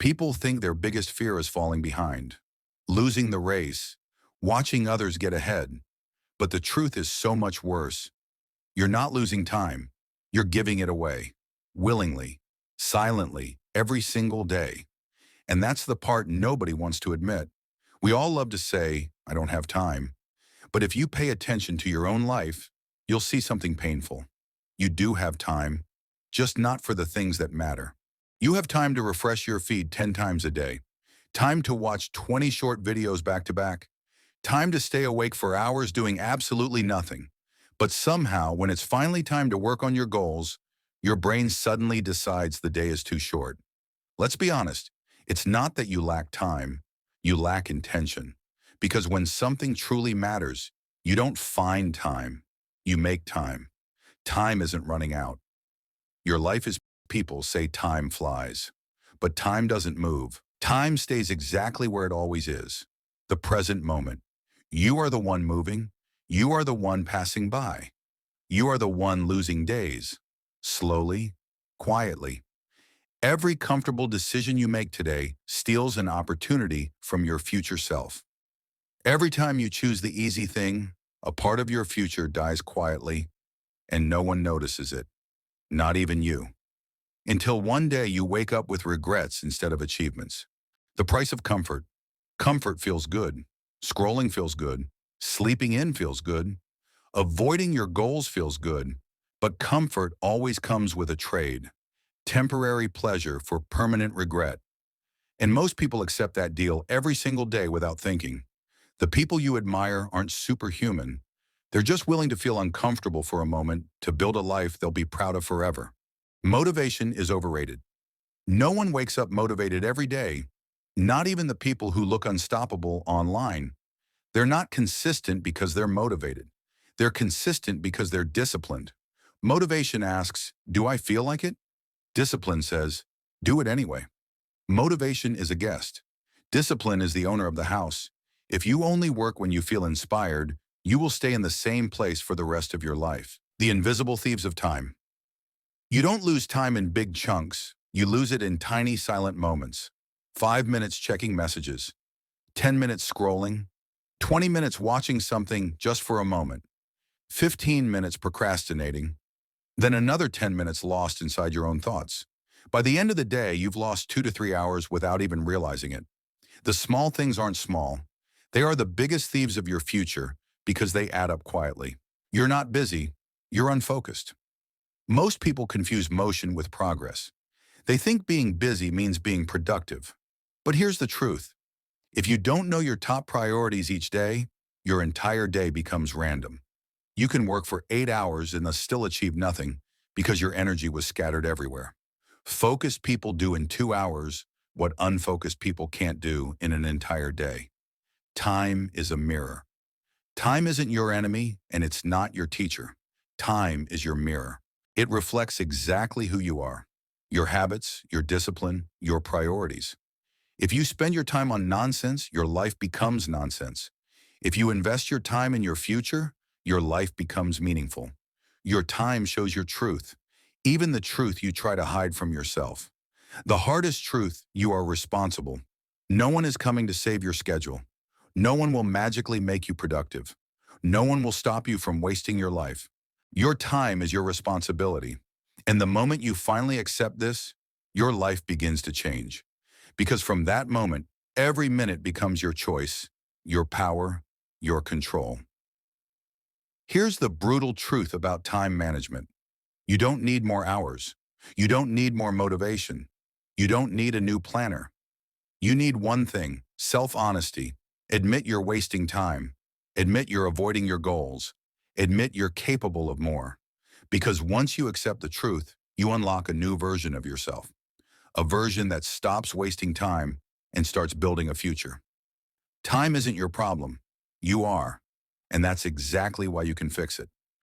People think their biggest fear is falling behind, losing the race, watching others get ahead. But the truth is so much worse. You're not losing time. You're giving it away. Willingly, silently, every single day. And that's the part nobody wants to admit. We all love to say, I don't have time. But if you pay attention to your own life, you'll see something painful. You do have time, just not for the things that matter. You have time to refresh your feed 10 times a day. Time to watch 20 short videos back to back. Time to stay awake for hours doing absolutely nothing. But somehow, when it's finally time to work on your goals, your brain suddenly decides the day is too short. Let's be honest, it's not that you lack time, you lack intention. Because when something truly matters, you don't find time, you make time. Time isn't running out. Your life is people say time flies. But time doesn't move. Time stays exactly where it always is. The present moment. You are the one moving. You are the one passing by. You are the one losing days. Slowly, quietly. Every comfortable decision you make today steals an opportunity from your future self. Every time you choose the easy thing, a part of your future dies quietly, and no one notices it. Not even you. Until one day you wake up with regrets instead of achievements. The price of comfort. Comfort feels good. Scrolling feels good. Sleeping in feels good. Avoiding your goals feels good. But comfort always comes with a trade. Temporary pleasure for permanent regret. And most people accept that deal every single day without thinking. The people you admire aren't superhuman. They're just willing to feel uncomfortable for a moment to build a life they'll be proud of forever. Motivation is overrated. No one wakes up motivated every day, not even the people who look unstoppable online. They're not consistent because they're motivated. They're consistent because they're disciplined. Motivation asks, do I feel like it? Discipline says, do it anyway. Motivation is a guest. Discipline is the owner of the house. If you only work when you feel inspired, you will stay in the same place for the rest of your life. The invisible thieves of time. You don't lose time in big chunks. You lose it in tiny silent moments. 5 minutes checking messages, 10 minutes scrolling, 20 minutes watching something just for a moment, 15 minutes procrastinating, then another 10 minutes lost inside your own thoughts. By the end of the day, you've lost 2 to 3 hours without even realizing it. The small things aren't small. They are the biggest thieves of your future because they add up quietly. You're not busy, you're unfocused. Most people confuse motion with progress. They think being busy means being productive. But here's the truth. If you don't know your top priorities each day, your entire day becomes random. You can work for 8 hours and thus still achieve nothing because your energy was scattered everywhere. Focused people do in 2 hours what unfocused people can't do in an entire day. Time is a mirror. Time isn't your enemy, and it's not your teacher. Time is your mirror. It reflects exactly who you are, your habits, your discipline, your priorities. If you spend your time on nonsense, your life becomes nonsense. If you invest your time in your future, your life becomes meaningful. Your time shows your truth, even the truth you try to hide from yourself. The hardest truth, you are responsible. No one is coming to save your schedule. No one will magically make you productive. No one will stop you from wasting your life. Your time is your responsibility. And the moment you finally accept this, your life begins to change. Because from that moment, every minute becomes your choice, your power, your control. Here's the brutal truth about time management. You don't need more hours. You don't need more motivation. You don't need a new planner. You need one thing, self-honesty. Admit you're wasting time. Admit you're avoiding your goals. Admit you're capable of more. Because once you accept the truth, you unlock a new version of yourself. A version that stops wasting time and starts building a future. Time isn't your problem. You are. And that's exactly why you can fix it.